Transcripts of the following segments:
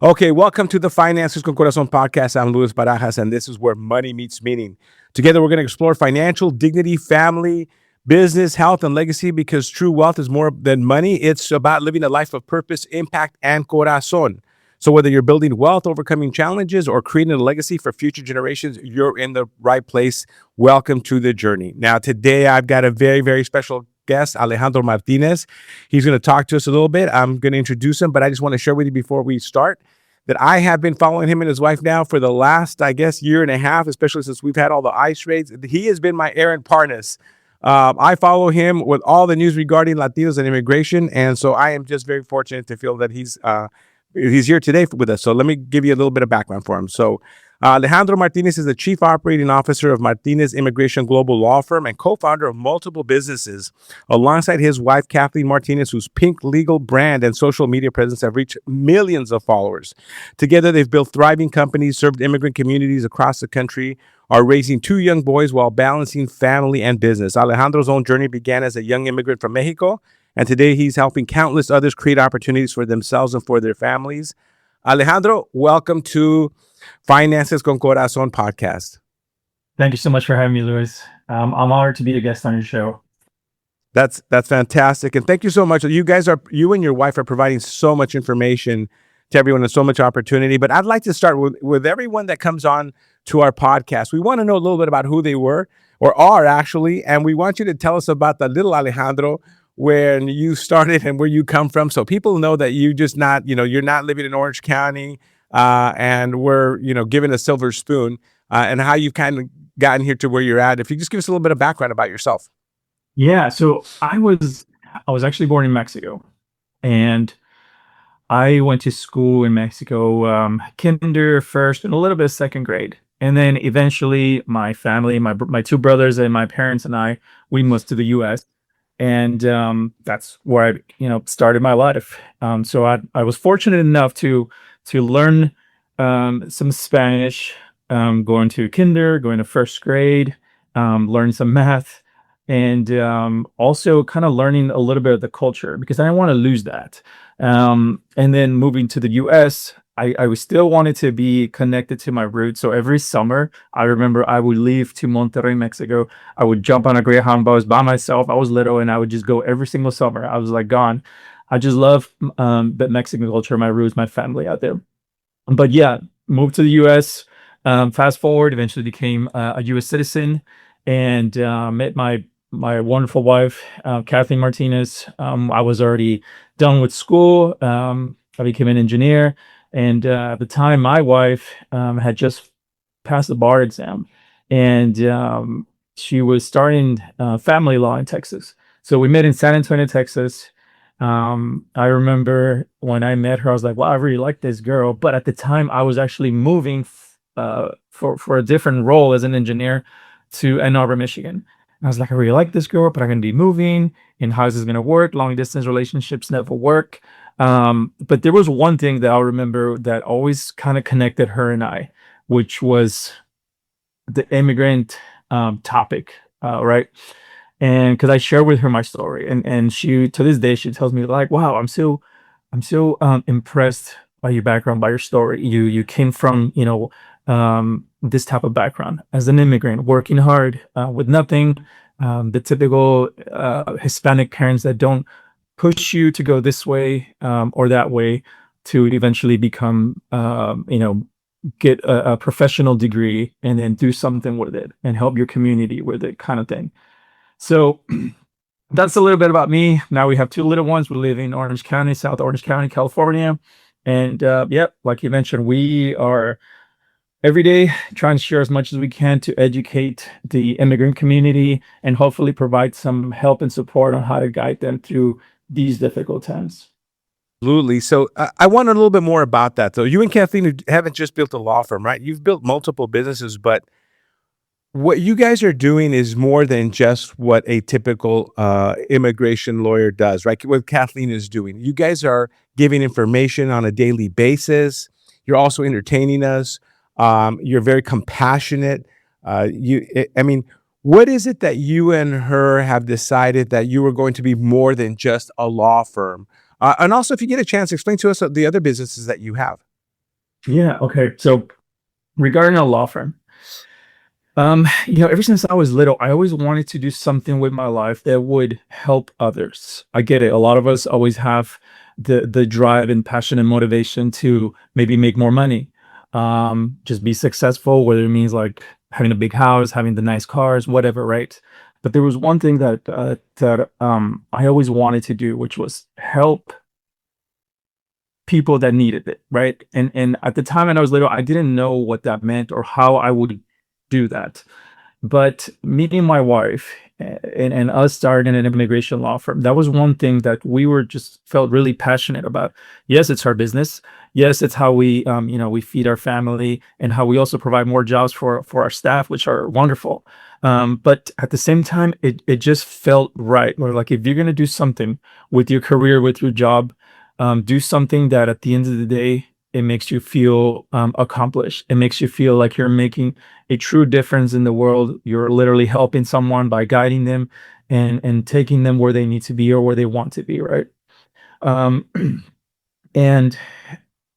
Okay, welcome to the Finances con Corazon podcast. I'm Luis Barajas, and this is where money meets meaning. Together, we're going to explore financial dignity, family, business, health, and legacy because true wealth is more than money. It's about living a life of purpose, impact, and corazon. So, whether you're building wealth, overcoming challenges, or creating a legacy for future generations, you're in the right place. Welcome to the journey. Now, today, I've got a very, very special guest, Alejandro Martinez. He's going to talk to us a little bit. I'm going to introduce him, but I just want to share with you before we start that I have been following him and his wife now for the last, I guess, year and a half, especially since we've had all the ICE raids. He has been my errand partners. I follow him with all the news regarding Latinos and immigration, and so I am just very fortunate to feel that he's here today with us. So let me give you a little bit of background for him. So Alejandro Martinez is the Chief Operating Officer of Martinez Immigration Global Law Firm and co-founder of multiple businesses, alongside his wife, Kathleen Martinez, whose pink legal brand and social media presence have reached millions of followers. Together, they've built thriving companies, served immigrant communities across the country, are raising two young boys while balancing family and business. Alejandro's own journey began as a young immigrant from Mexico, and today he's helping countless others create opportunities for themselves and for their families. Alejandro, welcome to Finances con Corazon podcast. Thank you so much for having me, Luis. I'm honored to be a guest on your show. That's fantastic, and thank you so much. You and your wife are providing so much information to everyone and so much opportunity. But I'd like to start with everyone that comes on to our podcast. We want to know a little bit about who they were or are actually, and we want you to tell us about the little Alejandro, when you started and where you come from, so people know that you just not, you're not living in Orange County, and we're, given a silver spoon, and how you've kind of gotten here to where you're at. If you just give us a little bit of background about yourself. Yeah, so I was actually born in Mexico, and I went to school in Mexico, kinder, first, and a little bit of second grade. And then eventually my family, my two brothers and my parents and we moved to the U.S. And that's where I, started my life. So I was fortunate enough to learn some Spanish, going to kinder, going to first grade, learn some math, and also kind of learning a little bit of the culture because I didn't want to lose that. And then moving to the U.S., I still wanted to be connected to my roots. So every summer, I remember I would leave to Monterrey, Mexico. I would jump on a Greyhound bus by myself. I was little, and I would just go every single summer. I was like gone. I just love the Mexican culture, my roots, my family out there. But yeah, moved to the U.S. Fast forward, eventually became a U.S. citizen, and met my wonderful wife, Kathleen Martinez. I was already done with school. I became an engineer. And at the time, my wife had just passed the bar exam, and she was starting family law in Texas. So we met in San Antonio, Texas. I remember when I met her, I was like, wow, I really like this girl. But at the time, I was actually moving for a different role as an engineer to Ann Arbor, Michigan. And I was like, I really like this girl, but I'm going to be moving, and how is this going to work? Long distance relationships never work. But there was one thing that I'll remember that always kind of connected her and I, which was the immigrant topic, right? And because I shared with her my story, and she, to this day, she tells me like, wow, I'm so impressed by your background, by your story. You came from, this type of background as an immigrant, working hard, with nothing, the typical Hispanic parents that don't push you to go this way or that way to eventually become, get a professional degree and then do something with it and help your community with it, kind of thing. So that's a little bit about me. Now we have two little ones. We live in Orange County, South Orange County, California. And like you mentioned, we are every day trying to share as much as we can to educate the immigrant community and hopefully provide some help and support on how to guide them through these difficult times. Absolutely. So I want a little bit more about that, though. You and Kathleen haven't just built a law firm, right? You've built multiple businesses, but what you guys are doing is more than just what a typical immigration lawyer does, right? What Kathleen is doing. You guys are giving information on a daily basis. You're also entertaining us. You're very compassionate. What is it that you and her have decided that you are going to be more than just a law firm? And also, if you get a chance, explain to us the other businesses that you have. Yeah. Okay. So regarding a law firm, ever since I was little, I always wanted to do something with my life that would help others. I get it. A lot of us always have the drive and passion and motivation to maybe make more money, just be successful, whether it means like having a big house, having the nice cars, whatever, right? But there was one thing that I always wanted to do, which was help people that needed it, right? And at the time when I was little, I didn't know what that meant or how I would do that. But meeting my wife and us starting an immigration law firm, that was one thing that we were just felt really passionate about. Yes, it's our business. Yes, it's how we feed our family and how we also provide more jobs for our staff, which are wonderful. But at the same time, it just felt right. Or like if you're gonna do something with your career, with your job, do something that at the end of the day, it makes you feel accomplished. It makes you feel like you're making a true difference in the world. You're literally helping someone by guiding them and taking them where they need to be or where they want to be, right? Um, and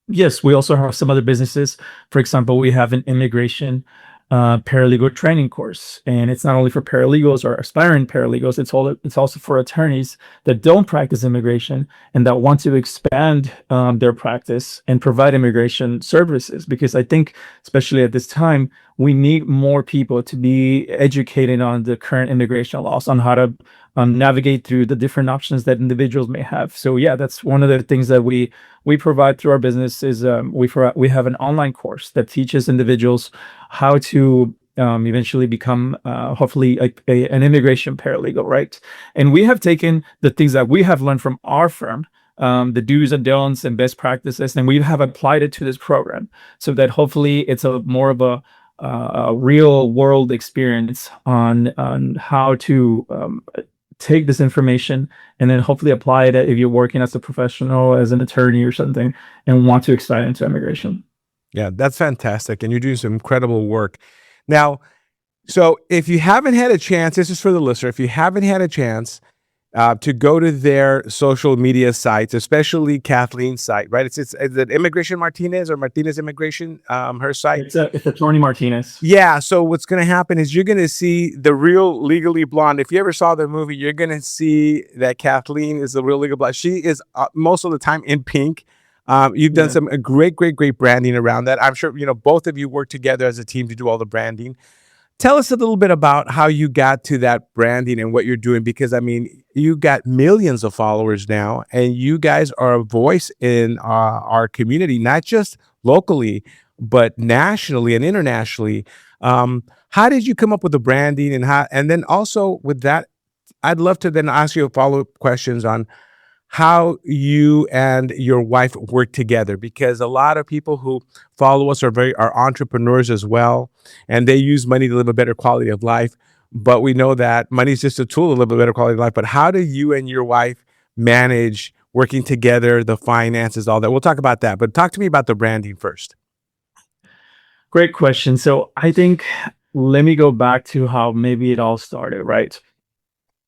yes, we also have some other businesses. For example, we have an immigration paralegal training course, and it's not only for paralegals or aspiring paralegals. It's also for attorneys that don't practice immigration and that want to expand their practice and provide immigration services. Because I think, especially at this time, we need more people to be educated on the current immigration laws, on how to navigate through the different options that individuals may have. So yeah, that's one of the things that we provide through our business is we have an online course that teaches individuals how to eventually become hopefully an immigration paralegal, right? And we have taken the things that we have learned from our firm, the do's and don'ts and best practices, and we have applied it to this program so that hopefully it's a more of a real world experience on how to take this information and then hopefully apply it if you're working as a professional, as an attorney or something, and want to expand into immigration. Yeah, that's fantastic. And you're doing some incredible work. Now, so if you haven't had a chance, this is for the listener, if you haven't had a chance to go to their social media sites, especially Kathleen's site, right? It's is it Immigration Martinez or Martinez Immigration, her site? It's Attorney Martinez. Yeah. So what's going to happen is you're going to see the real Legally Blonde. If you ever saw the movie, you're going to see that Kathleen is the real Legal Blonde. She is most of the time in pink. You've done Yeah. some great branding around that. I'm sure, both of you work together as a team to do all the branding. Tell us a little bit about how you got to that branding and what you're doing, because I mean, you got millions of followers now, and you guys are a voice in our community, not just locally, but nationally and internationally. How did you come up with the branding, and then also with that, I'd love to then ask you a follow-up questions on how you and your wife work together, because a lot of people who follow us are entrepreneurs as well, and they use money to live a better quality of life. But we know that money is just a tool to live a better quality of life. But how do you and your wife manage working together, the finances, all that? We'll talk about that. But talk to me about the branding first. Great question. So I think let me go back to how maybe it all started, right?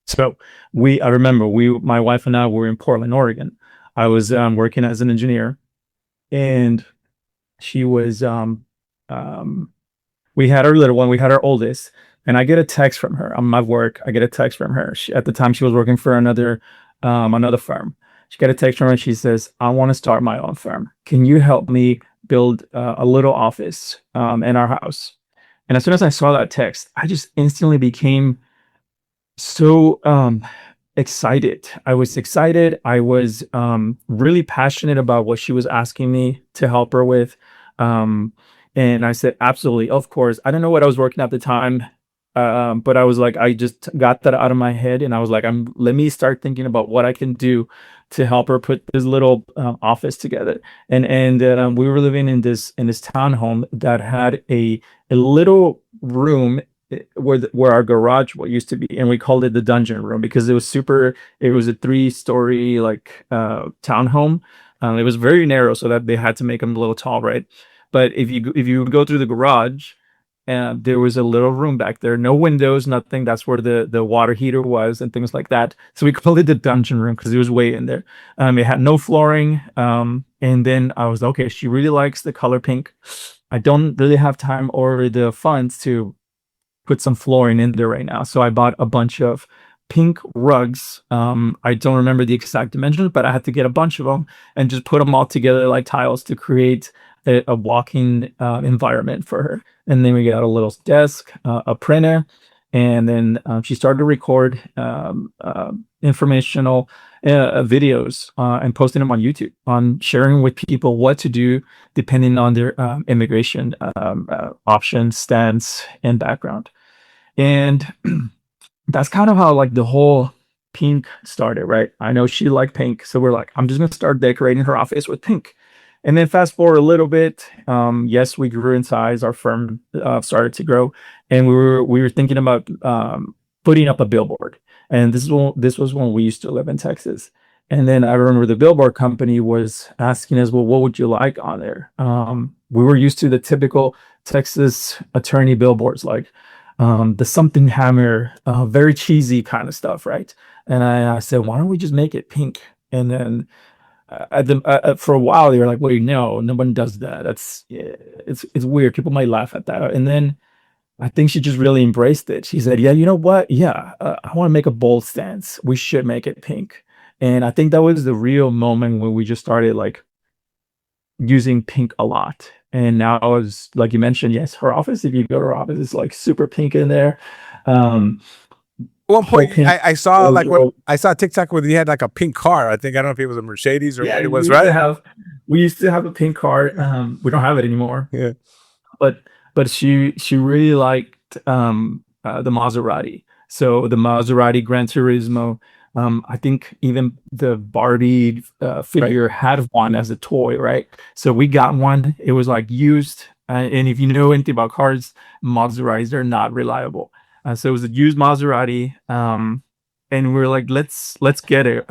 So I remember my wife and I were in Portland, Oregon. I was working as an engineer, and she was we had our little one, we had our oldest, and I get a text from her on my work. I get a text from her. At the time, she was working for another firm. She got a text from her, and she says, "I want to start my own firm. Can you help me build a little office in our house?" And as soon as I saw that text, I just instantly became so excited. I was excited. I was really passionate about what she was asking me to help her with. Um, and I said, absolutely, of course. I don't know what I was working at the time. But I was like, I just got that out of my head, and I was like, let me start thinking about what I can do to help her put this little office together. And we were living in this townhome that had a little room where our garage what used to be, and we called it the dungeon room because it was a 3-story like townhome. It was very narrow, so that they had to make them a little tall, right? But if you go through the garage, and there was a little room back there, no windows, nothing. That's where the water heater was and things like that. So we called it the dungeon room because it was way in there. It had no flooring. And then I was okay, she really likes the color pink. I don't really have time or the funds to put some flooring in there right now. So I bought a bunch of pink rugs. I don't remember the exact dimensions, but I had to get a bunch of them and just put them all together like tiles to create a walking environment for her. And then we got a little desk, a printer, and then she started to record informational videos and posting them on YouTube, on sharing with people what to do depending on their immigration options, stance, and background. And that's kind of how like the whole pink started, right? I know she liked pink, so we're like, I'm just gonna start decorating her office with pink. And then fast forward a little bit, yes, we grew in size. Our firm started to grow, and we were thinking about putting up a billboard. And this was when we used to live in Texas. And then I remember the billboard company was asking us, well, what would you like on there? We were used to the typical Texas attorney billboards, like the something hammer, very cheesy kind of stuff, right? And I said, why don't we just make it pink? And then for a while, they were like, well, no one does that. It's weird. People might laugh at that. And then I think she just really embraced it. She said, yeah, you know what? Yeah, I want to make a bold stance. We should make it pink. And I think that was the real moment when we just started like using pink a lot. And now I was, like you mentioned, yes, her office, if you go to her office, it's like super pink in there. One point, pink I saw like wardrobe. I saw a TikTok where you had like a pink car. I don't know if it was a Mercedes or Yeah, what it was, right? we used to have a pink car. We don't have it anymore. Yeah. But she really liked the Maserati. So the Maserati Gran Turismo. I think even the Barbie figure had one as a toy, right? So we got one. It was like used, and if you know anything about cars, Maseratis are not reliable. So it was a used Maserati, and we were like, let's get it.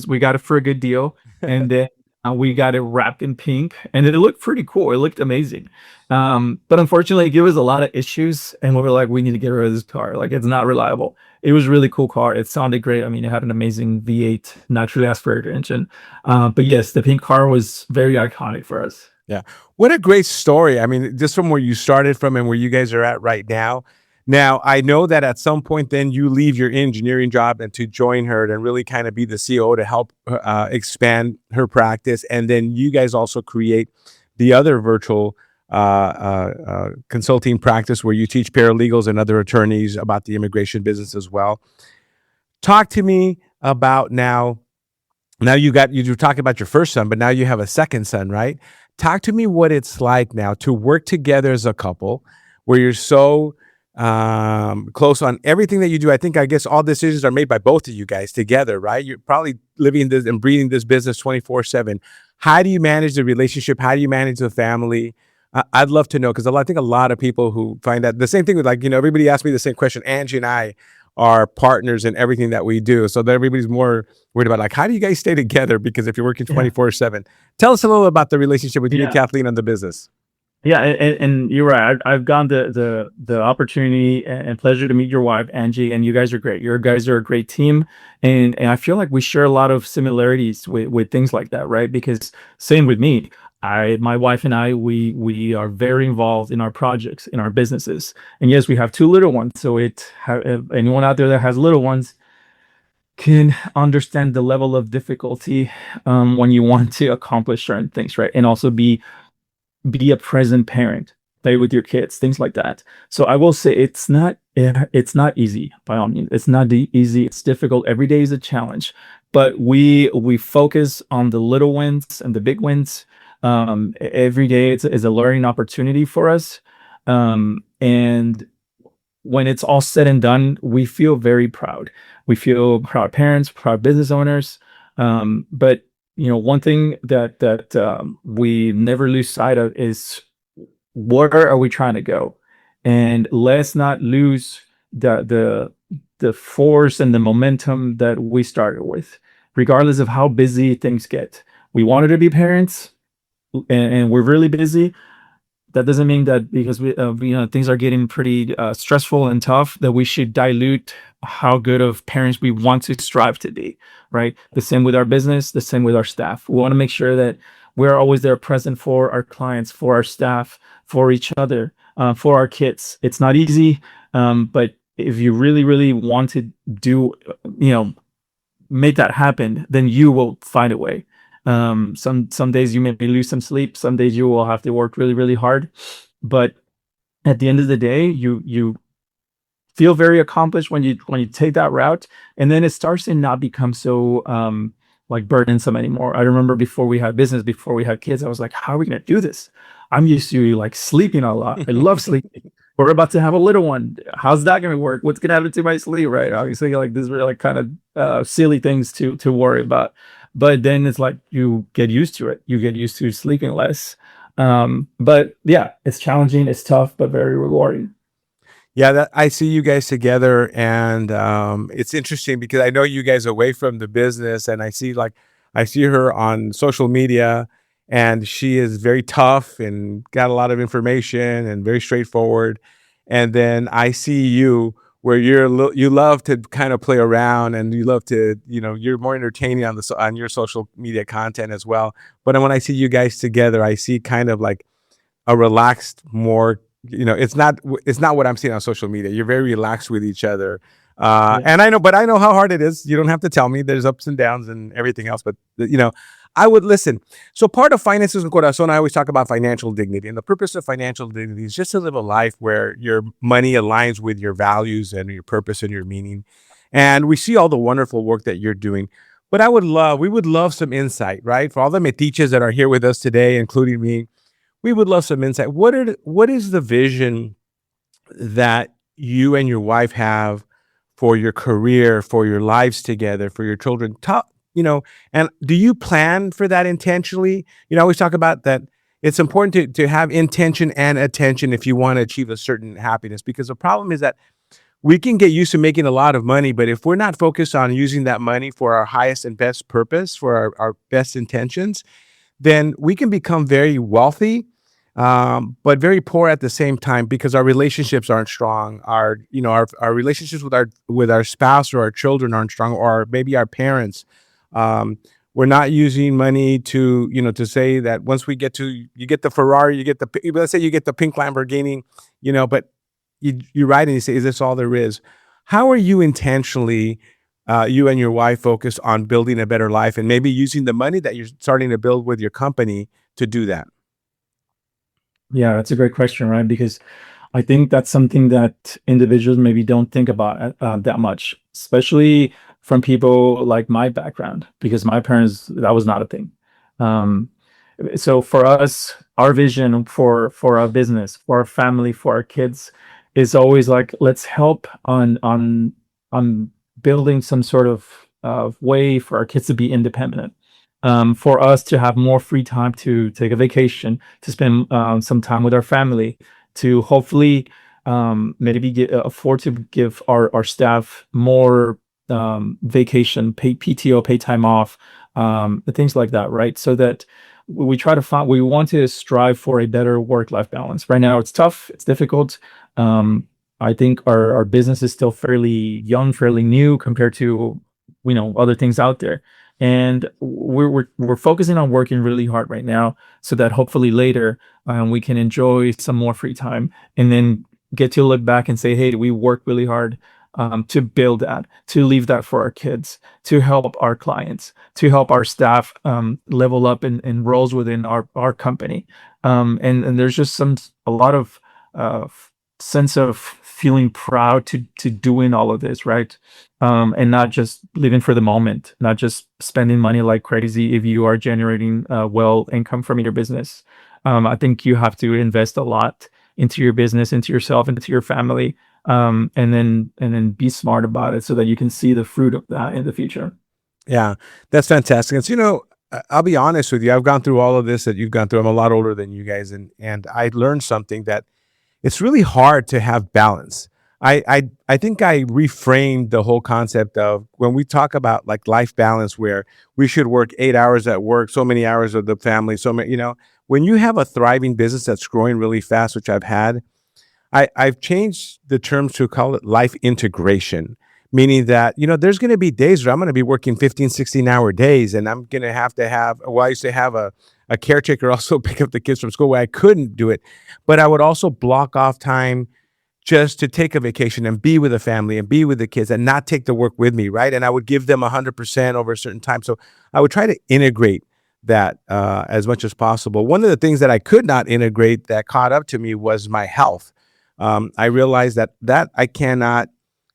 We got it for a good deal, and then we got it wrapped in pink, and it looked pretty cool. It looked amazing. But unfortunately, it gave us a lot of issues, and we were like, we need to get rid of this car. Like, it's not reliable. It was a really cool car. It sounded great. I mean, it had an amazing V8 naturally aspirated engine. But yes, the pink car was very iconic for us. Yeah. What a great story. I mean, just from where you started from and where you guys are at right now. Now, I know that at some point then you leave your engineering job and to join her and really kind of be the CEO to help expand her practice. And then you guys also create the other virtual consulting practice where you teach paralegals and other attorneys about the immigration business as well. Talk to me about now you were talking about your first son, but now you have a second son, right? Talk to me what it's like now to work together as a couple where you're so close on everything that you do. I guess all decisions are made by both of you guys together, right? You're probably living this and breathing this business 24/7. How do you manage the relationship? How do you manage the family? I'd love to know, because I think a lot of people who find that the same thing with, like, everybody asks me the same question. Angie and I are partners in everything that we do. So that everybody's more worried about, like, how do you guys stay together? Because if you're working 24/7, tell us a little about the relationship with you and Kathleen on the business. Yeah, and you're right. I've gotten the opportunity and pleasure to meet your wife, Angie, and you guys are great. You guys are a great team, and I feel like we share a lot of similarities with things like that, right? Because same with me. My wife and I, we are very involved in our projects, in our businesses, and yes, we have two little ones. So if anyone out there that has little ones can understand the level of difficulty when you want to accomplish certain things, right? And also be a present parent, play with your kids, things like that. So I will say it's not easy by all means. It's not easy. It's difficult. Every day is a challenge, but we focus on the little wins and the big wins. Every day is a learning opportunity for us. And when it's all said and done, we feel very proud. We feel proud parents, proud business owners. But one thing that we never lose sight of is where are we trying to go, and let's not lose the force and the momentum that we started with, regardless of how busy things get. We wanted to be parents, and we're really busy. That doesn't mean that because things are getting pretty stressful and tough, that we should dilute how good of parents we want to strive to be, right? The same with our business, the same with our staff. We want to make sure that we're always there present for our clients, for our staff, for each other, for our kids. It's not easy, but if you really, really want to do, make that happen, then you will find a way. Some days you may lose some sleep. Some days you will have to work really, really hard. But at the end of the day, you feel very accomplished when you take that route, and then it starts to not become so like burdensome anymore. I remember before we had business, before we had kids, I was like, how are we gonna do this? I'm used to like sleeping a lot. I love sleeping. We're about to have a little one. How's that gonna work? What's gonna happen to my sleep? Right? Obviously, like these were like kind of silly things to worry about. But then it's like you get used to it. You get used to sleeping less. But yeah, it's challenging, it's tough, but very rewarding. Yeah, that I see you guys together, and it's interesting because I know you guys away from the business, and I see her on social media, and she is very tough and got a lot of information and very straightforward. And then I see you where you love to kind of play around, and you love to, you're more entertaining on on your social media content as well. But when I see you guys together, I see kind of like a relaxed, more, it's not what I'm seeing on social media. You're very relaxed with each other. Yeah. And I know how hard it is. You don't have to tell me. There's ups and downs and everything else, but I would listen. So part of Finances and Corazon, I always talk about financial dignity, and the purpose of financial dignity is just to live a life where your money aligns with your values and your purpose and your meaning. And we see all the wonderful work that you're doing. But we would love some insight, right? For all the metiches that are here with us today, including me, we would love some insight. What is the vision that you and your wife have for your career, for your lives together, for your children? And do you plan for that intentionally? I always talk about that. It's important to have intention and attention if you want to achieve a certain happiness, because the problem is that we can get used to making a lot of money, but if we're not focused on using that money for our highest and best purpose, for our best intentions, then we can become very wealthy, but very poor at the same time, because our relationships aren't strong. Our relationships with our spouse or our children aren't strong, or maybe our parents. We're not using money to say that once you get the Ferrari, let's say you get the pink Lamborghini, but you ride and you say, is this all there is? How are you intentionally, you and your wife, focused on building a better life, and maybe using the money that you're starting to build with your company to do that? Yeah, that's a great question, right? Because I think that's something that individuals maybe don't think about that much, especially from people like my background, because my parents, that was not a thing. Um, so for us, our vision for our business, for our family, for our kids, is always like, let's help on building some sort of way for our kids to be independent, for us to have more free time to take a vacation, to spend some time with our family, to hopefully maybe afford to give our staff more vacation, pay PTO, pay time off, things like that, right? So that we want to strive for a better work-life balance. Right now, it's tough, it's difficult. I think our business is still fairly young, fairly new compared to other things out there. And we're focusing on working really hard right now, so that hopefully later we can enjoy some more free time, and then get to look back and say, hey, we worked really hard to build that, to leave that for our kids, to help our clients, to help our staff level up in roles within our company. And there's just a lot of sense of feeling proud to doing all of this, right? And not just living for the moment, not just spending money like crazy if you are generating well income from your business. I think you have to invest a lot into your business, into yourself, into your family, and then be smart about it so that you can see the fruit of that in the future. Yeah, that's fantastic. And so, I'll be honest with you. I've gone through all of this that you've gone through. I'm a lot older than you guys, and I learned something, that it's really hard to have balance. I think I reframed the whole concept of, when we talk about like life balance, where we should work 8 hours at work, so many hours of the family, so many, when you have a thriving business that's growing really fast, which I've had, I've changed the terms to call it life integration, meaning that, there's going to be days where I'm going to be working 15, 16-hour days, and I'm going to have, well, I used to have a caretaker also pick up the kids from school where I couldn't do it. But I would also block off time just to take a vacation and be with the family and be with the kids and not take the work with me, right? And I would give them 100% over a certain time. So I would try to integrate that as much as possible. One of the things that I could not integrate that caught up to me was my health. I realized that I cannot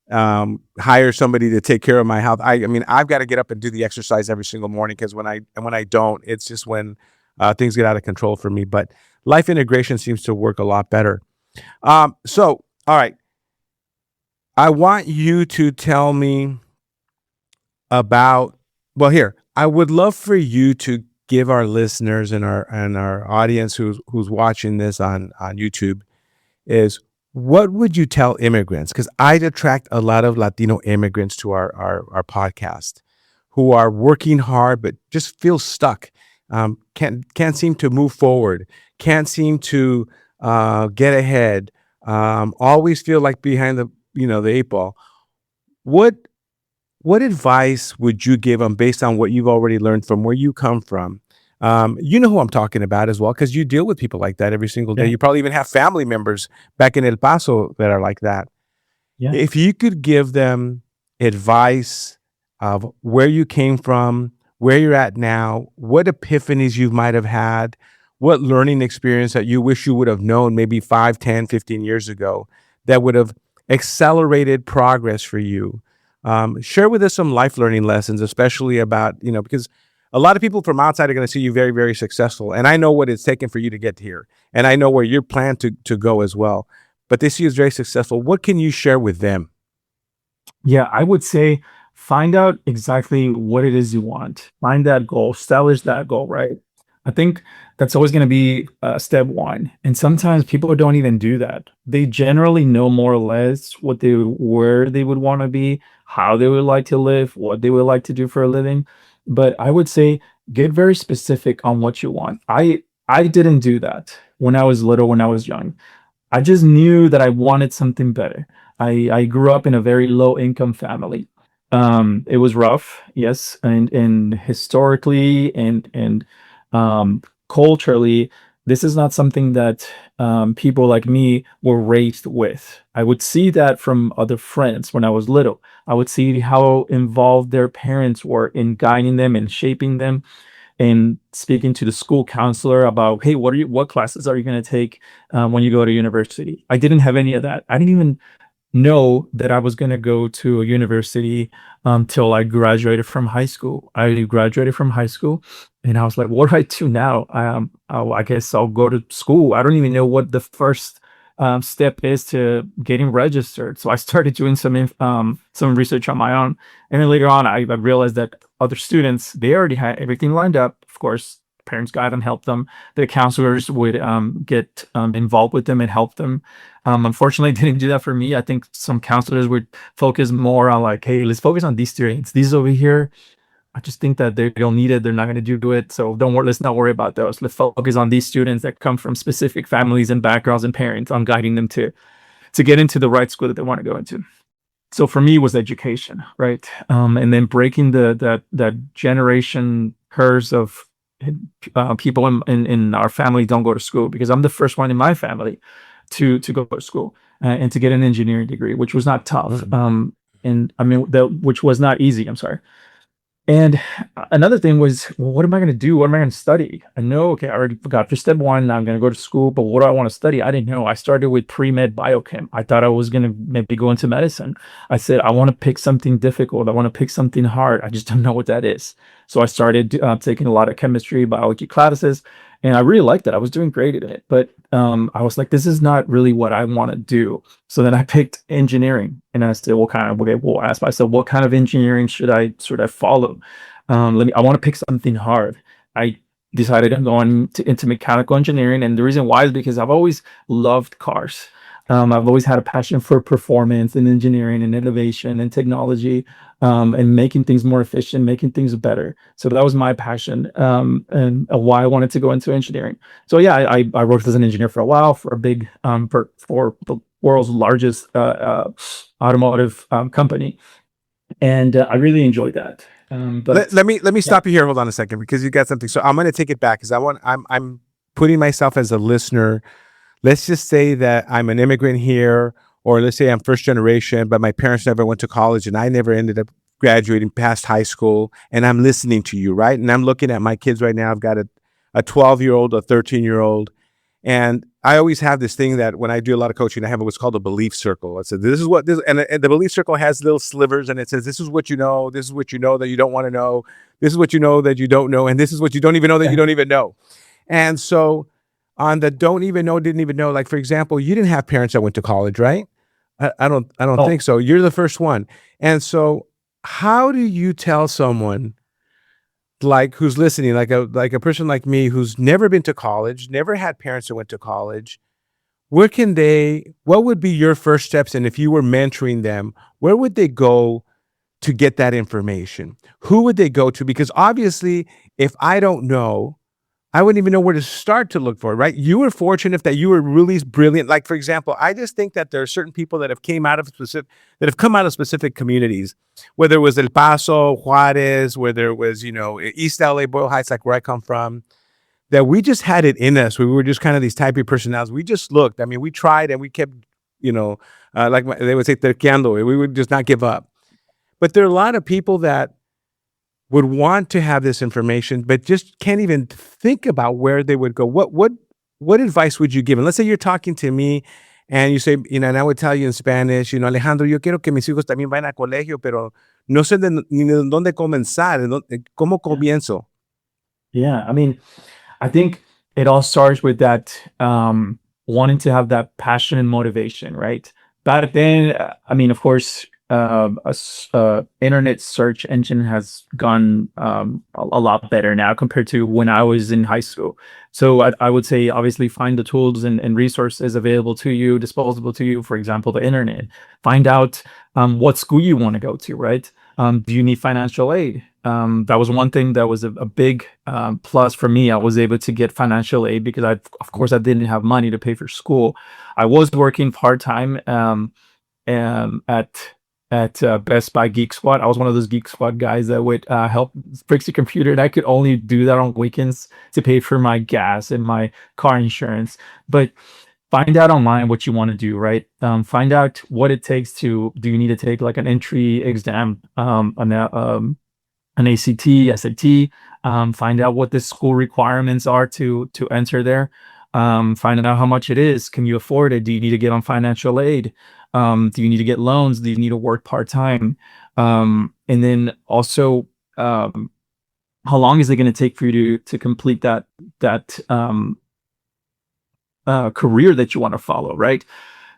hire somebody to take care of my health. I mean, I've got to get up and do the exercise every single morning because when I don't, it's just when things get out of control for me. But life integration seems to work a lot better. So, all right, I want you to tell me about. Well, here, I would love for you to give our listeners and our audience who's watching this on YouTube is what would you tell immigrants? Because I attract a lot of Latino immigrants to our podcast who are working hard but just feel stuck, can't seem to move forward, can't seem to get ahead, always feel like behind the eight ball. What what advice would you give them based on what you've already learned from where you come from? You know who I'm talking about as well, because you deal with people like that every single day. Yeah. You probably even have family members back in El Paso that are like that. Yeah. If you could give them advice of where you came from, where you're at now, what epiphanies you might have had, what learning experience that you wish you would have known maybe 5, 10, 15 years ago that would have accelerated progress for you. Share with us some life learning lessons, especially about, because a lot of people from outside are going to see you very, very successful. And I know what it's taken for you to get here. And I know where you're planned to go as well. But they see you as very successful. What can you share with them? Yeah, I would say find out exactly what it is you want. Find that goal, establish that goal, right? I think that's always going to be step one. And sometimes people don't even do that. They generally know more or less where they would want to be, how they would like to live, what they would like to do for a living. But I would say get very specific on what you want. I didn't do that when I was little, when I was young. I just knew that I wanted something better. I grew up in a very low income family. It was rough, yes, and historically and culturally, this is not something that people like me were raised with. I would see that from other friends when I was little. I would see how involved their parents were in guiding them and shaping them and speaking to the school counselor about, hey, what classes are you going to take when you go to university? I didn't have any of that. I didn't even know that I was going to go to a university till I graduated from high school. I graduated from high school and I was like, what do I do now? I guess I'll go to school. I don't even know what the first step is to getting registered. So I started doing some research on my own. And then later on, I realized that other students, they already had everything lined up. Of course, parents guide them, help them. The counselors would get involved with them and help them. Unfortunately, didn't do that for me. I think some counselors would focus more on like, hey, let's focus on these students. These over here, I just think that they don't need it. They're not going to do it. So don't worry. Let's not worry about those. Let's focus on these students that come from specific families and backgrounds and parents on guiding them to get into the right school that they want to go into. So for me, it was education, right? And then breaking that generation curse of people in our family don't go to school, because I'm the first one in my family to go to school and to get an engineering degree, which was not tough. And I mean, which was not easy. I'm sorry. And another thing was, well, what am I going to do? What am I going to study? I know, okay, I already forgot for step one, I'm going to go to school, but what do I want to study? I didn't know. I started with pre-med biochem. I thought I was going to maybe go into medicine. I said, I want to pick something difficult. I want to pick something hard. I just don't know what that is. So I started taking a lot of chemistry, biology classes, and I really liked it. I was doing great at it, but I was like, this is not really what I want to do. So then I picked engineering, and I said, I asked myself, what kind of engineering should I follow? I want to pick something hard. I decided I'm going into mechanical engineering, and the reason why is because I've always loved cars. I've always had a passion for performance and engineering and innovation and technology, and making things more efficient, making things better. So that was my passion, and why I wanted to go into engineering. So yeah, I worked as an engineer for a while for a big for the world's largest automotive company, and I really enjoyed that. But Let me yeah. stop you here. Hold on a second, because you got something. So I'm going to take it back, because I'm putting myself as a listener. Let's just say that I'm an immigrant here, or let's say I'm first generation, but my parents never went to college and I never ended up graduating past high school. And I'm listening to you, right? And I'm looking at my kids right now. I've got a 12-year-old, a 13-year-old. And I always have this thing that when I do a lot of coaching, I have what's called a belief circle. I said, this is what this, and the belief circle has little slivers, and it says, this is what you know. This is what you know that you don't want to know. This is what you know that you don't know. And this is what you don't even know that you don't even know. And so on the don't even know, didn't even know, like, for example, you didn't have parents that went to college, right? I don't Oh, think so. You're the first one. And so how do you tell someone, like, who's listening, like a person like me who's never been to college, never had parents that went to college, what would be your first steps? And if you were mentoring them, where would they go to get that information? Who would they go to? Because obviously, if I don't know, I wouldn't even know where to start to look for it, right? You were fortunate that you were really brilliant. Like, for example, I just think that there are certain people that have come out of specific communities, whether it was El Paso, Juarez, whether it was, East LA, Boyle Heights, like where I come from, that we just had it in us. We were just kind of these type of personalities. We just looked. I mean, we tried and we kept, they would say, terqueando. We would just not give up. But there are a lot of people that would want to have this information, but just can't even think about where they would go. What advice would you give? And let's say you're talking to me and you say, and I would tell you in Spanish, Alejandro, yo quiero que mis hijos también vayan a colegio, pero no sé ni de dónde comenzar, cómo comienzo. yeah. I mean, I think it all starts with that wanting to have that passion and motivation, right? Back then, I mean, of course, internet search engine has gone a lot better now compared to when I was in high school. So I would say, obviously, find the tools and resources available to you, disposable to you. For example, the internet. Find out what school you want to go to, right? Do you need financial aid? That was one thing that was a big plus for me. I was able to get financial aid because of course, I didn't have money to pay for school. I was working part time at Best Buy Geek Squad. I was one of those Geek Squad guys that would help fix the computer, and I could only do that on weekends to pay for my gas and my car insurance. But find out online what you want to do, right? Find out what it takes do you need to take like an entry exam, an ACT, SAT, find out what the school requirements are to enter there. Find out how much it is. Can you afford it? Do you need to get on financial aid? Do you need to get loans? Do you need to work part-time? And then also, how long is it going to take for you to complete that career that you want to follow, right?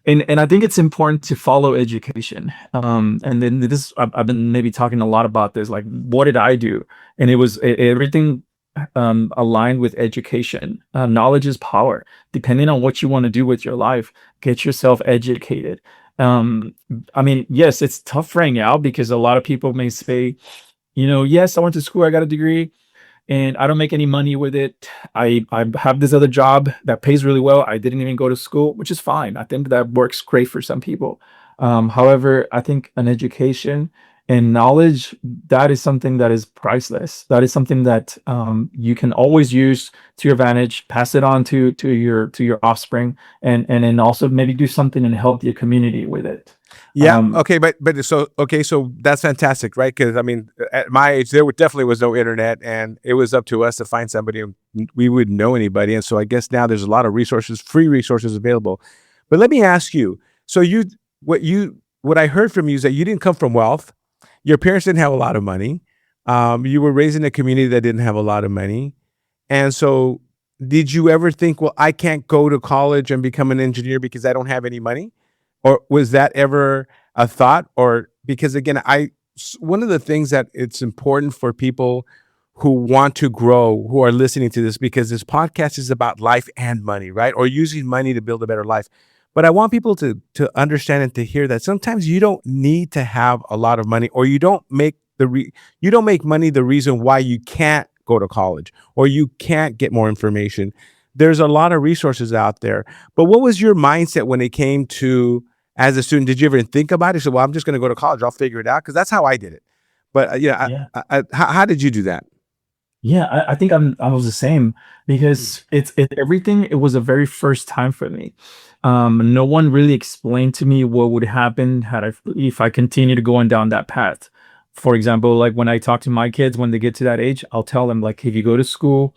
And I think it's important to follow education. And then I've been maybe talking a lot about this, like, what did I do? And it was everything aligned with education. Knowledge is power. Depending on what you want to do with your life, get yourself educated. I mean, yes, it's tough right now because a lot of people may say, yes, I went to school, I got a degree, and I don't make any money with it. I have this other job that pays really well. I didn't even go to school, which is fine. I think that works great for some people. However, I think an education and knowledge, that is something that is priceless. That is something that you can always use to your advantage, pass it on to your offspring, and then also maybe do something and help your community with it. Yeah. Okay. So that's fantastic, right? Because I mean, at my age, definitely was no internet, and it was up to us to find somebody. We wouldn't know anybody, and so I guess now there's a lot of resources, free resources available. But let me ask you. So what I heard from you is that you didn't come from wealth. Your parents didn't have a lot of money. You were raised in a community that didn't have a lot of money, and so did you ever think, well, I can't go to college and become an engineer because I don't have any money? Or was that ever a thought? Or because again, one of the things that it's important for people who want to grow, who are listening to this, because this podcast is about life and money, right? Or using money to build a better life. But I want people to understand and to hear that sometimes you don't need to have a lot of money, or you don't make money the reason why you can't go to college or you can't get more information. There's a lot of resources out there. But what was your mindset when it came to, as a student, did you ever think about it? You said, well, I'm just going to go to college. I'll figure it out. Because that's how I did it. But yeah, Yeah. how did you do that? Yeah, I think I was the same because everything. It was a very first time for me. No one really explained to me what would happen had I if I continued going down that path. For example, like when I talk to my kids when they get to that age, I'll tell them like, if you go to school,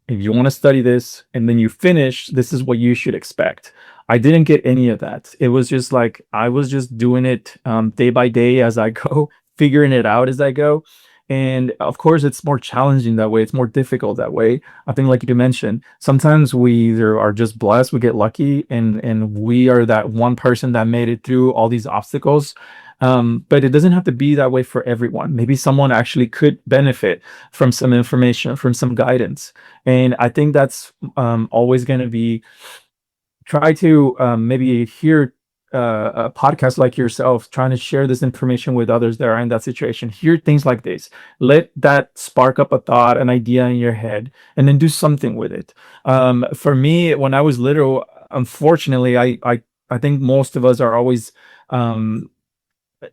if you want to study this and then you finish, this is what you should expect. I didn't get any of that. It was just like I was just doing it day by day as I go, figuring it out as I go. And of course, it's more challenging that way. It's more difficult that way. I think, like you mentioned, sometimes we either are just blessed, we get lucky, and we are that one person that made it through all these obstacles. But it doesn't have to be that way for everyone. Maybe someone actually could benefit from some information, from some guidance. And I think that's always going to be try to maybe hear a podcast like yourself trying to share this information with others that are in that situation. Hear things like this. Let that spark up a thought, an idea in your head, and then do something with it. For me, when I was little, unfortunately, I think most of us are always um,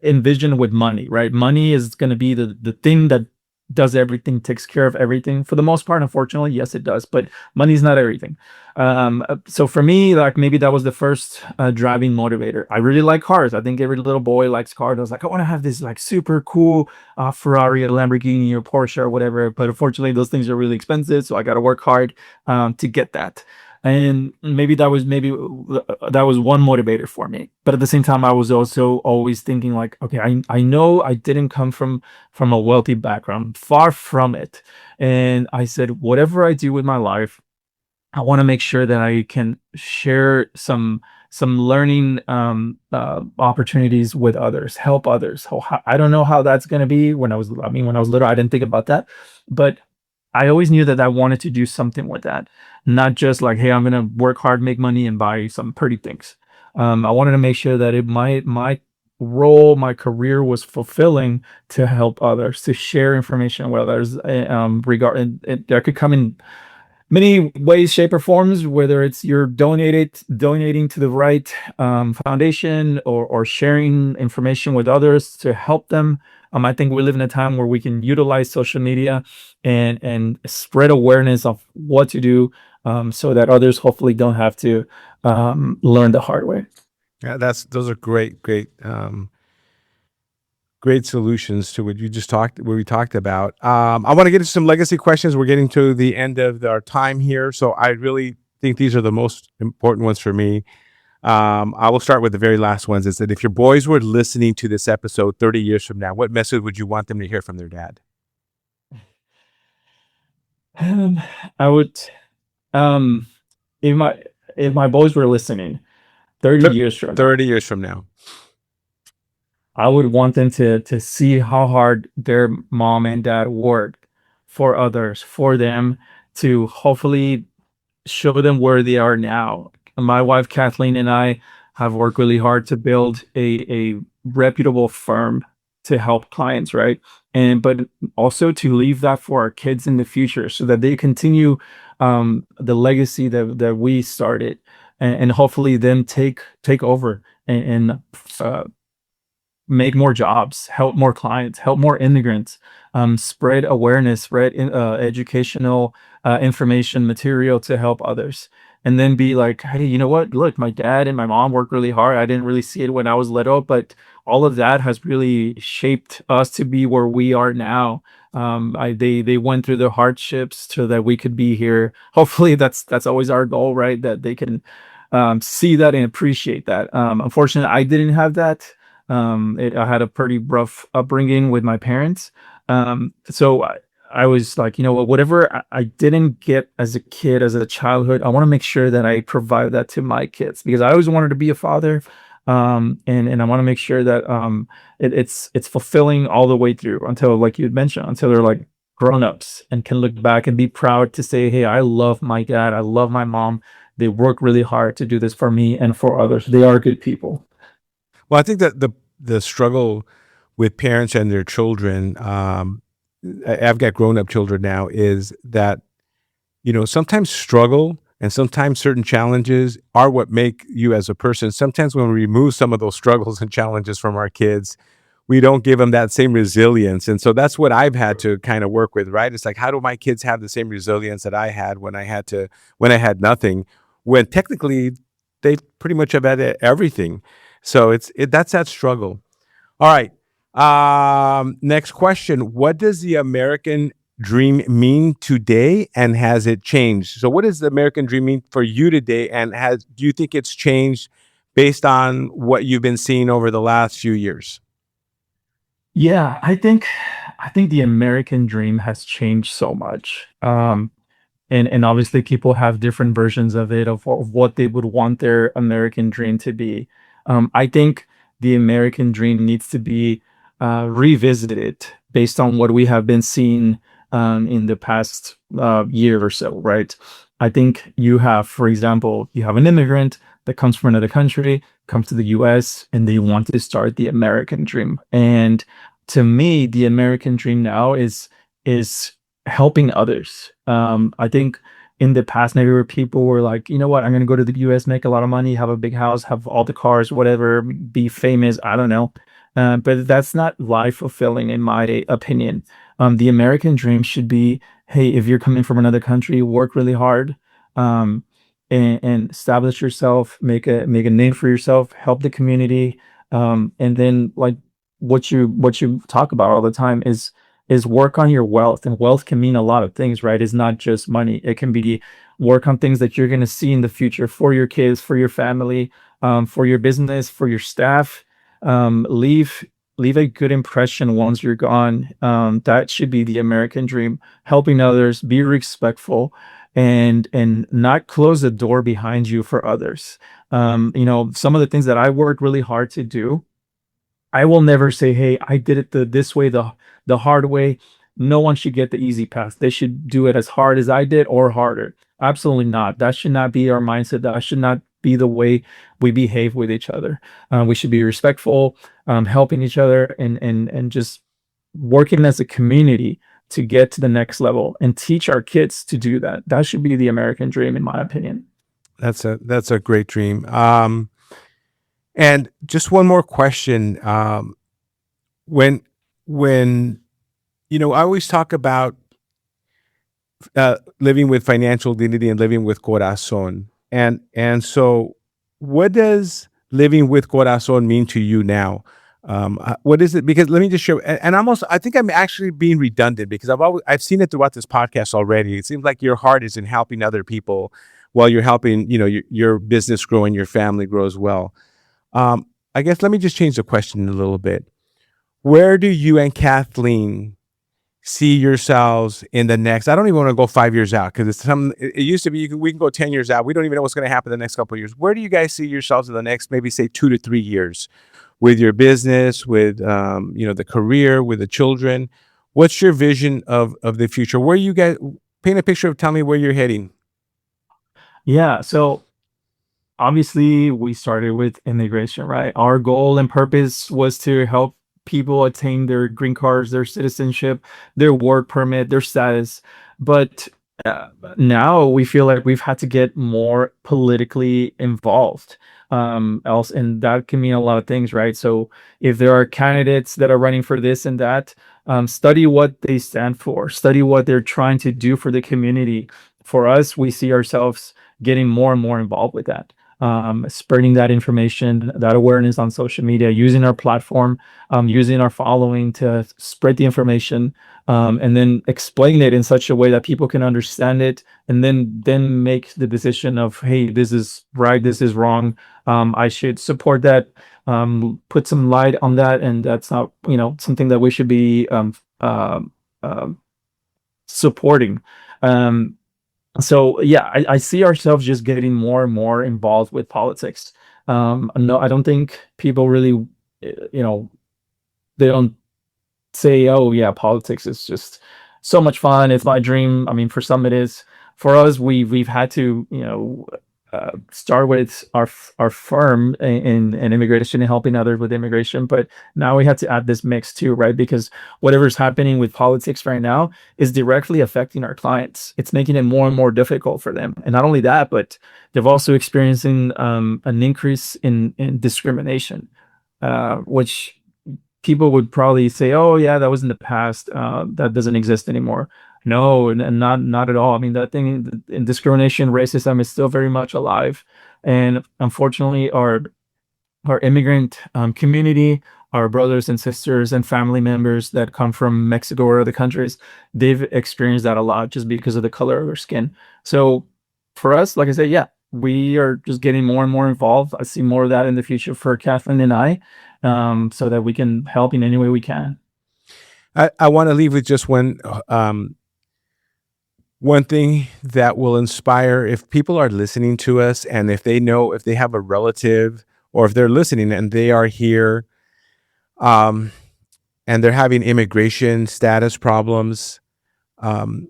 envisioned with money, right? Money is going to be the thing that does everything, takes care of everything for the most part. Unfortunately, yes, it does, but money's not everything. So for me, like maybe that was the first driving motivator. I really like cars. I think every little boy likes cars. I was like, I want to have this like super cool Ferrari, a Lamborghini, or Porsche, or whatever. But unfortunately, those things are really expensive, so I got to work hard to get that. And maybe that was one motivator for me. But at the same time, I was also always thinking like, okay, I know I didn't come from a wealthy background, far from it. And I said, whatever I do with my life, I want to make sure that I can share some learning opportunities with others, help others. I don't know how that's going to be. When I was little, I didn't think about that, but I always knew that I wanted to do something with that, not just like, hey, I'm going to work hard, make money, and buy some pretty things. I wanted to make sure that my role, my career was fulfilling to help others, to share information with others. Regarding it, that could come in many ways, shape, or forms, whether it's you're donating to the right foundation, or sharing information with others to help them. I think we live in a time where we can utilize social media and spread awareness of what to do, so that others hopefully don't have to learn the hard way. Yeah, those are great solutions to what we talked about. I want to get into some legacy questions. We're getting to the end of our time here, so I really think these are the most important ones for me. I will start with the very last ones. Is that if your boys were listening to this episode 30 years from now, what message would you want them to hear from their dad? Um, I would, um, if my boys were listening 30 years from now, 30 years from now. I would want them to see how hard their mom and dad worked for others, for them to hopefully show them where they are now. My wife Kathleen and I have worked really hard to build a reputable firm to help clients, right? And but also to leave that for our kids in the future so that they continue the legacy that we started, and hopefully them take over and make more jobs, help more clients, help more immigrants, spread awareness, spread educational information material to help others. And then be like, hey, you know what? Look, my dad and my mom worked really hard. I didn't really see it when I was little, but all of that has really shaped us to be where we are now. They went through the hardships so that we could be here. Hopefully, that's always our goal, right? That they can see that and appreciate that. Unfortunately, I didn't have that. I had a pretty rough upbringing with my parents. So I was like, you know what, whatever I didn't get as a kid, as a childhood, I want to make sure that I provide that to my kids because I always wanted to be a father. And I want to make sure that it's fulfilling all the way through until, like you had mentioned, until they're like grown-ups and can look back and be proud to say, hey, I love my dad, I love my mom. They work really hard to do this for me and for others. They are good people. Well, I think that the struggle with parents and their children, I've got grown up children now, is that sometimes struggle and sometimes certain challenges are what make you as a person. Sometimes when we remove some of those struggles and challenges from our kids, we don't give them that same resilience. And so that's what I've had to kind of work with, right? It's like, how do my kids have the same resilience that I had when I had nothing, when technically they pretty much have had everything. So that's that struggle. All right. Next question. What does the American dream mean today, and has it changed? So what does the American dream mean for you today, and do you think it's changed based on what you've been seeing over the last few years? Yeah, I think the American dream has changed so much. And obviously people have different versions of it, of what they would want their American dream to be. I think the American dream needs to be revisited based on what we have been seeing in the past year or so, right? I think you have, for example, you have an immigrant that comes from another country, comes to the US, and they want to start the American dream. And to me, the American dream now is helping others. I think in the past, maybe where people were like, you know what, I'm going to go to the US, make a lot of money, have a big house, have all the cars, whatever, be famous. I don't know. But that's not life fulfilling, in my opinion. The American dream should be, hey, if you're coming from another country, work really hard, um, and establish yourself, make a name for yourself, help the community, and then like what you talk about all the time is work on your wealth. And wealth can mean a lot of things, right? It's not just money. It can be work on things that you're going to see in the future for your kids, for your family, for your business, for your staff. Leave a good impression once you're gone. That should be the American dream. Helping others, be respectful, and not close the door behind you for others. Some of the things that I worked really hard to do, I will never say, "Hey, I did it this way, the hard way." No one should get the easy path. They should do it as hard as I did or harder. Absolutely not. That should not be our mindset. That should not be the way we behave with each other. We should be respectful, helping each other, and just working as a community to get to the next level and teach our kids to do that. That should be the American dream, in my opinion. That's a great dream. And just one more question. When when I always talk about living with financial dignity and living with corazon, and so what does living with corazon mean to you now? What is it? Because let me just show. And I think I'm actually being redundant because I've seen it throughout this podcast already. It seems like your heart is in helping other people, while you're helping your business grow and your family grow as well. I guess let me just change the question a little bit. Where do you and Kathleen see yourselves in the next? I don't even want to go 5 years out, because it used to be we can go 10 years out. We don't even know what's going to happen the next couple of years. Where do you guys see yourselves in the next, maybe say 2 to 3 years, with your business, with the career, with the children? What's your vision of the future? Where you guys paint a picture of? Tell me where you're heading. Yeah. So obviously we started with immigration, right? Our goal and purpose was to help people attain their green cards, their citizenship, their work permit, their status. But now we feel like we've had to get more politically involved. Else, and that can mean a lot of things, right? So if there are candidates that are running for this and that, study what they stand for, study what they're trying to do for the community. For us, we see ourselves getting more and more involved with that, spreading that information, that awareness on social media, using our platform, using our following to spread the information, and then explain it in such a way that people can understand it, and then make the decision of, hey, this is right, this is wrong. I should support that, put some light on that, and that's not something that we should be uh, supporting. So yeah, I see ourselves just getting more and more involved with politics. No, I don't think people really, they don't say, "Oh yeah, politics is just so much fun. It's my dream." I mean, for some it is. For us, we've had to, start with our firm in immigration and helping others with immigration, but now we have to add this mix too, right? Because whatever's happening with politics right now is directly affecting our clients. It's making it more and more difficult for them, and not only that, but they've also experiencing an increase in discrimination, which people would probably say, "Oh, yeah, that was in the past. That doesn't exist anymore." No, and not at all. I mean, that thing, discrimination, racism is still very much alive, and unfortunately, our immigrant community, our brothers and sisters and family members that come from Mexico or other countries, they've experienced that a lot just because of the color of their skin. So for us, like I said, yeah, we are just getting more and more involved. I see more of that in the future for Kathleen and I, so that we can help in any way we can. I want to leave with just one thing that will inspire if people are listening to us, and if they know, if they have a relative, or if they're listening and they are here, um, and they're having immigration status problems, um,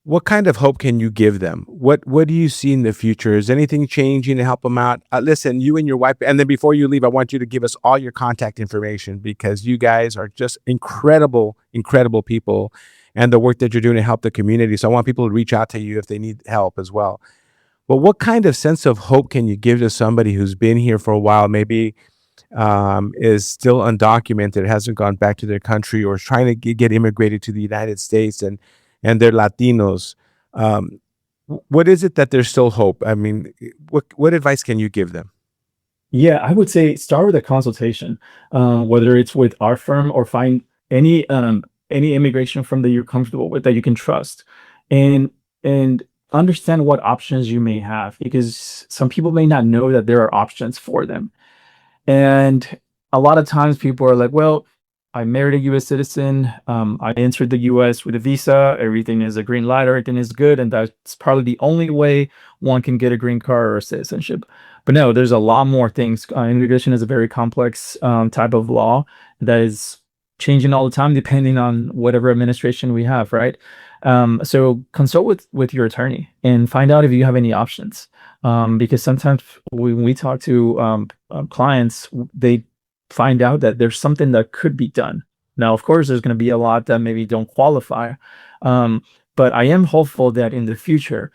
what kind of hope can you give them? What do you see in the future? Is anything changing to help them out? Listen, you and your wife, and then before you leave, I want you to give us all your contact information, because you guys are just incredible, incredible people, and the work that you're doing to help the community. So I want people to reach out to you if they need help as well. But what kind of sense of hope can you give to somebody who's been here for a while, maybe is still undocumented, hasn't gone back to their country, or is trying to get immigrated to the United States, and they're Latinos? What is it that there's still hope? I mean, what advice can you give them? Yeah, I would say start with a consultation, whether it's with our firm or find any immigration firm that you're comfortable with that you can trust, and and understand what options you may have, because some people may not know that there are options for them. And a lot of times people are like, well, I married a US citizen. I entered the US with a visa. Everything is a green light. Everything is good. And that's probably the only way one can get a green card or a citizenship. But no, there's a lot more things. Immigration is a very complex type of law that is changing all the time, depending on whatever administration we have, right? So consult with your attorney and find out if you have any options. Because sometimes when we talk to clients, they find out that there's something that could be done. Now, of course, there's going to be a lot that maybe don't qualify, but I am hopeful that in the future,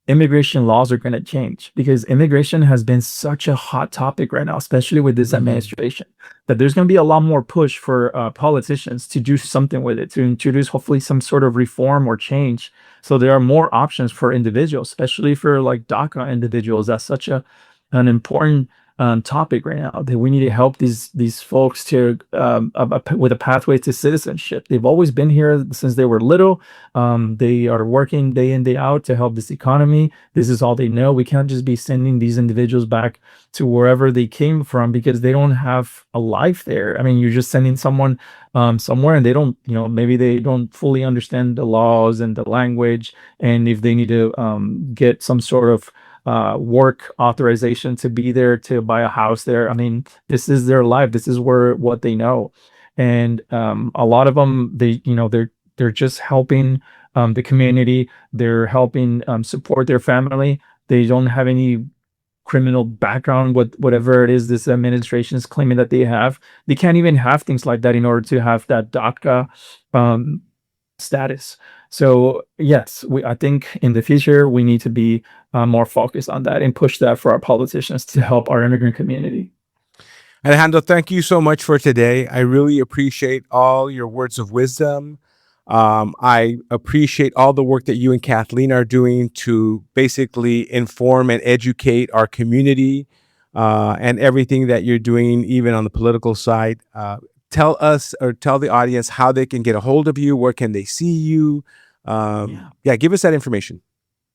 immigration laws are going to change, because immigration has been such a hot topic right now, especially with this administration, that there's going to be a lot more push for politicians to do something with it, to introduce hopefully some sort of reform or change. So there are more options for individuals, especially for like DACA individuals. That's such an important topic right now, that we need to help these folks to with a pathway to citizenship. They've always been here since they were little. They are working day in, day out to help this economy. This is all they know. We can't just be sending these individuals back to wherever they came from, because they don't have a life there. I mean, you're just sending someone somewhere, and they don't, maybe they don't fully understand the laws and the language, and if they need to get some sort of work authorization to be there, to buy a house there. I mean, this is their life. This is what they know. And a lot of them, they're just helping the community. They're helping support their family. They don't have any criminal background, whatever it is this administration is claiming that they have. They can't even have things like that in order to have that DACA status. So yes, I think in the future we need to be more focused on that and push that for our politicians to help our immigrant community. Alejandro, thank you so much for today. I really appreciate all your words of wisdom. I appreciate all the work that you and Kathleen are doing to basically inform and educate our community, and everything that you're doing, even on the political side. Tell us, or tell the audience, how they can get a hold of you. Where can they see you? Yeah, give us that information.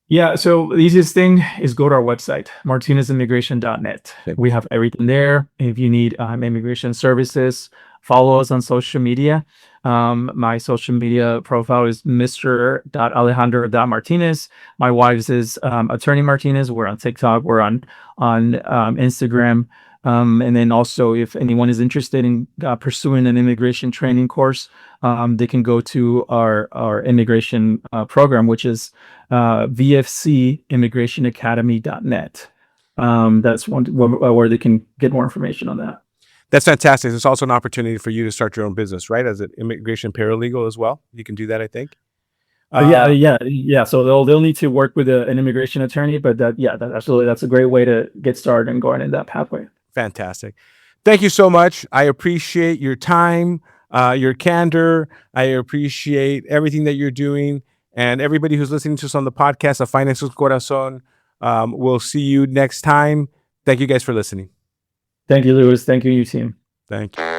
Yeah, so the easiest thing is go to our website, martinezimmigration.net. Okay. We have everything there. If you need immigration services, follow us on social media. My social media profile is Mr.Alejandro.Martinez. My wife's is Attorney Martinez. We're on TikTok. We're on Instagram. And then also, if anyone is interested in pursuing an immigration training course, they can go to our immigration program, which is vfcimmigrationacademy.net. That's one where they can get more information on that. That's fantastic. It's also an opportunity for you to start your own business, right? As an immigration paralegal as well. You can do that, I think. Yeah. So they'll need to work with an immigration attorney, but absolutely, that's a great way to get started and going in that pathway. Fantastic. Thank you so much. I appreciate your time, your candor. I appreciate everything that you're doing. And everybody who's listening to us on the podcast of Finances Corazon, we'll see you next time. Thank you guys for listening. Thank you, Louis. Thank you, you team. Thank you.